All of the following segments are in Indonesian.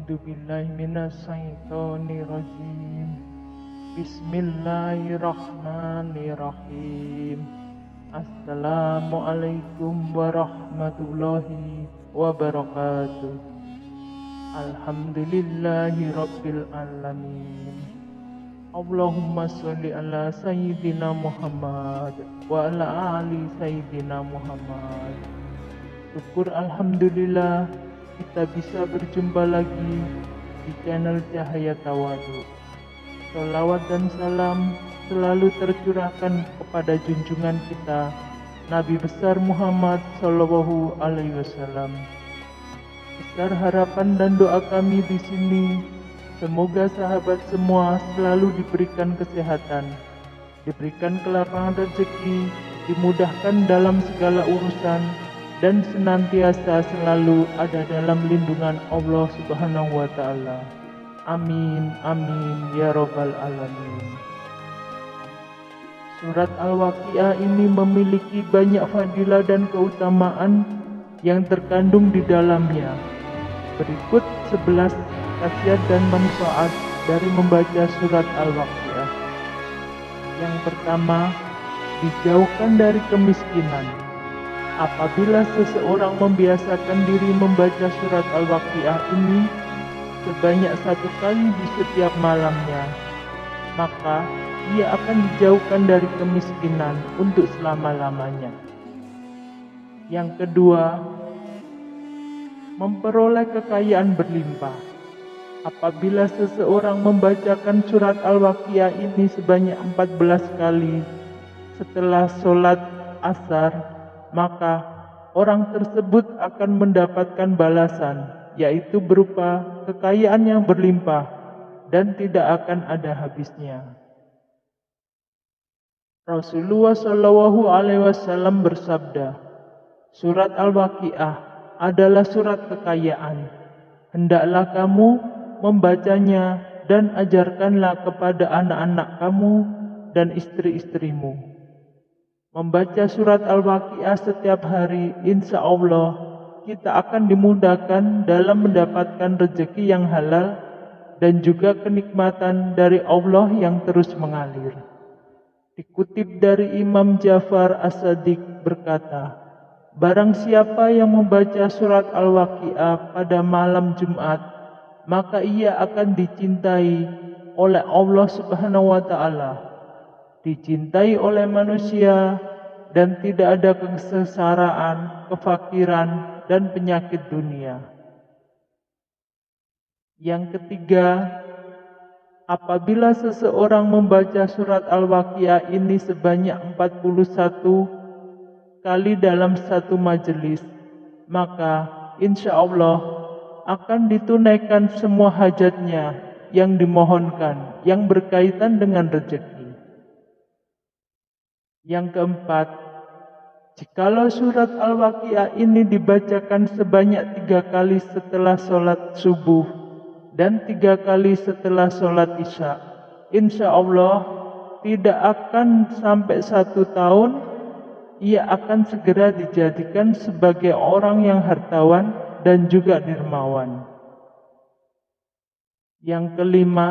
A'udzu billahi minasyaitonir rajim. Bismillahirrahmanirrahim. Assalamualaikum warahmatullahi wabarakatuh. Alhamdulillahi rabbil alamin. Allahumma sholli ala sayyidina Muhammad wa ala ali sayyidina Muhammad. Syukur alhamdulillah kita bisa berjumpa lagi di channel Cahaya Tawadu. Sholawat dan salam selalu tercurahkan kepada junjungan kita Nabi besar Muhammad Shallallahu Alaihi Wasallam. Besar harapan dan doa kami di sini, semoga sahabat semua selalu diberikan kesehatan, diberikan kelapangan rezeki, dimudahkan dalam segala urusan, dan senantiasa selalu ada dalam lindungan Allah Subhanahu wa Ta'ala. Amin, amin, ya Rabbal Alamin. Surat Al-Waqiah ini memiliki banyak fadilah dan keutamaan yang terkandung di dalamnya. Berikut 11 khasiat dan manfaat dari membaca surat Al-Waqiah. Yang pertama, dijauhkan dari kemiskinan. Apabila seseorang membiasakan diri membaca surat Al-Waqiah ini sebanyak 1 kali di setiap malamnya, maka ia akan dijauhkan dari kemiskinan untuk selama-lamanya. Yang kedua, memperoleh kekayaan berlimpah. Apabila seseorang membacakan surat Al-Waqiah ini sebanyak 14 kali setelah sholat asar, maka orang tersebut akan mendapatkan balasan, yaitu berupa kekayaan yang berlimpah dan tidak akan ada habisnya. Rasulullah Shallallahu Alaihi Wasallam bersabda, surat Al-Waqiah adalah surat kekayaan. Hendaklah kamu membacanya dan ajarkanlah kepada anak-anak kamu dan istri-istrimu. Membaca surat Al-Waqiah setiap hari, insya Allah kita akan dimudahkan dalam mendapatkan rezeki yang halal dan juga kenikmatan dari Allah yang terus mengalir. Dikutip dari Imam Ja'far As-Sadiq berkata, barang siapa yang membaca surat Al-Waqiah pada malam Jumat, maka ia akan dicintai oleh Allah Subhanahu wa Ta'ala, dicintai oleh manusia, dan tidak ada kesengsaraan, kefakiran, dan penyakit dunia. Yang ketiga, apabila seseorang membaca surat Al-Waqiah ini sebanyak 41 kali dalam satu majelis, maka insya Allah akan ditunaikan semua hajatnya yang dimohonkan, yang berkaitan dengan rezeki. Yang keempat, jikalau surat Al-Waqiah ini dibacakan sebanyak 3 kali setelah sholat subuh dan 3 kali setelah sholat isya, insya Allah tidak akan sampai 1 tahun ia akan segera dijadikan sebagai orang yang hartawan dan juga dermawan. Yang kelima,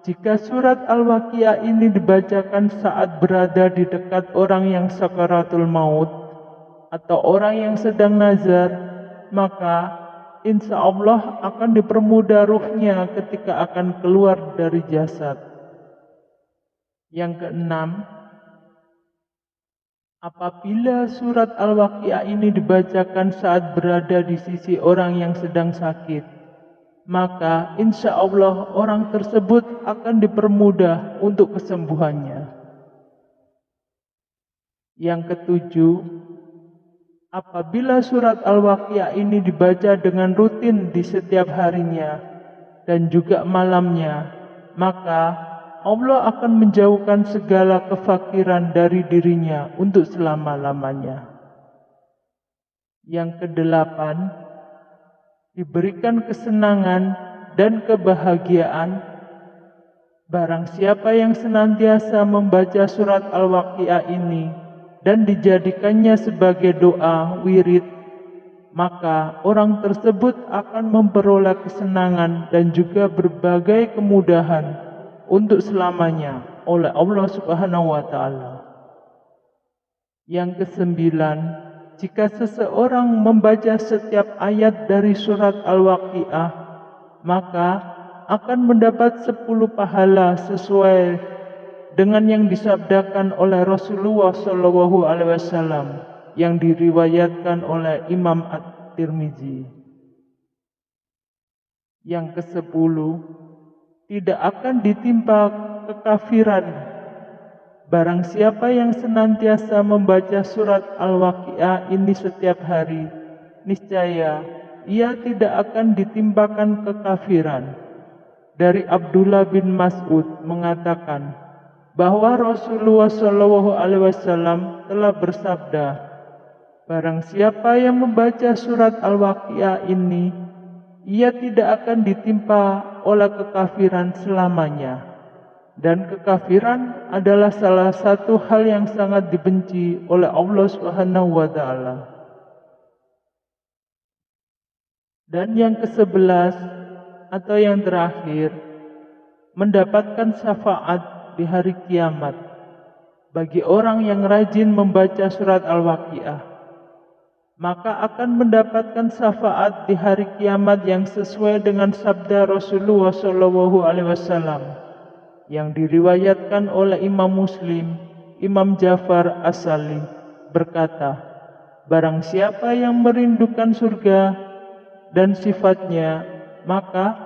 jika surat Al-Waqiah ini dibacakan saat berada di dekat orang yang sakaratul maut atau orang yang sedang nazar, maka insya Allah akan dipermudah ruhnya ketika akan keluar dari jasad. Yang keenam, apabila surat Al-Waqiah ini dibacakan saat berada di sisi orang yang sedang sakit, maka insya Allah orang tersebut akan dipermudah untuk kesembuhannya. Yang ketujuh, apabila surat Al-Waqiah ini dibaca dengan rutin di setiap harinya dan juga malamnya, maka Allah akan menjauhkan segala kefakiran dari dirinya untuk selama-lamanya. Yang kedelapan, diberikan kesenangan dan kebahagiaan barang siapa yang senantiasa membaca surat Al-Waqiah ini dan dijadikannya sebagai doa wirid maka orang tersebut akan memperoleh kesenangan dan juga berbagai kemudahan untuk selamanya oleh Allah Subhanahu wa taala. Yang kesembilan, jika seseorang membaca setiap ayat dari surat Al-Waqiah, maka akan mendapat 10 pahala sesuai dengan yang disabdakan oleh Rasulullah SAW yang diriwayatkan oleh Imam At-Tirmizi. Yang ke-10, tidak akan ditimpa kekafiran barang siapa yang senantiasa membaca surat Al-Waqiah ini setiap hari, niscaya ia tidak akan ditimpakan kekafiran. Dari Abdullah bin Mas'ud mengatakan bahwa Rasulullah SAW telah bersabda, barang siapa yang membaca surat Al-Waqiah ini, ia tidak akan ditimpa oleh kekafiran selamanya. Dan kekafiran adalah salah satu hal yang sangat dibenci oleh Allah Subhanahu wa taala. Dan yang ke-11 atau yang terakhir, mendapatkan syafaat di hari kiamat bagi orang yang rajin membaca surat Al-Waqiah, maka akan mendapatkan syafaat di hari kiamat yang sesuai dengan sabda Rasulullah SAW yang diriwayatkan oleh Imam Muslim, Imam Ja'far As-Sali berkata, barang siapa yang merindukan surga dan sifatnya, maka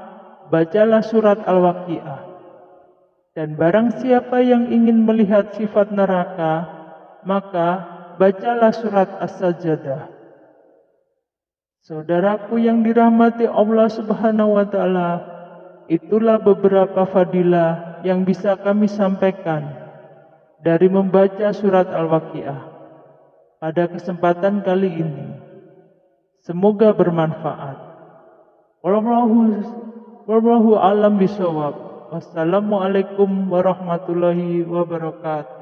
bacalah surat Al-Waqiah. Dan barang siapa yang ingin melihat sifat neraka, maka bacalah surat As-Sajdah. Saudaraku yang dirahmati Allah Subhanahu wa taala, itulah beberapa fadilah yang bisa kami sampaikan dari membaca surat Al-Waqiah pada kesempatan kali ini. Semoga bermanfaat. Wallahu a'lam bishawab. Wassalamualaikum warahmatullahi wabarakatuh.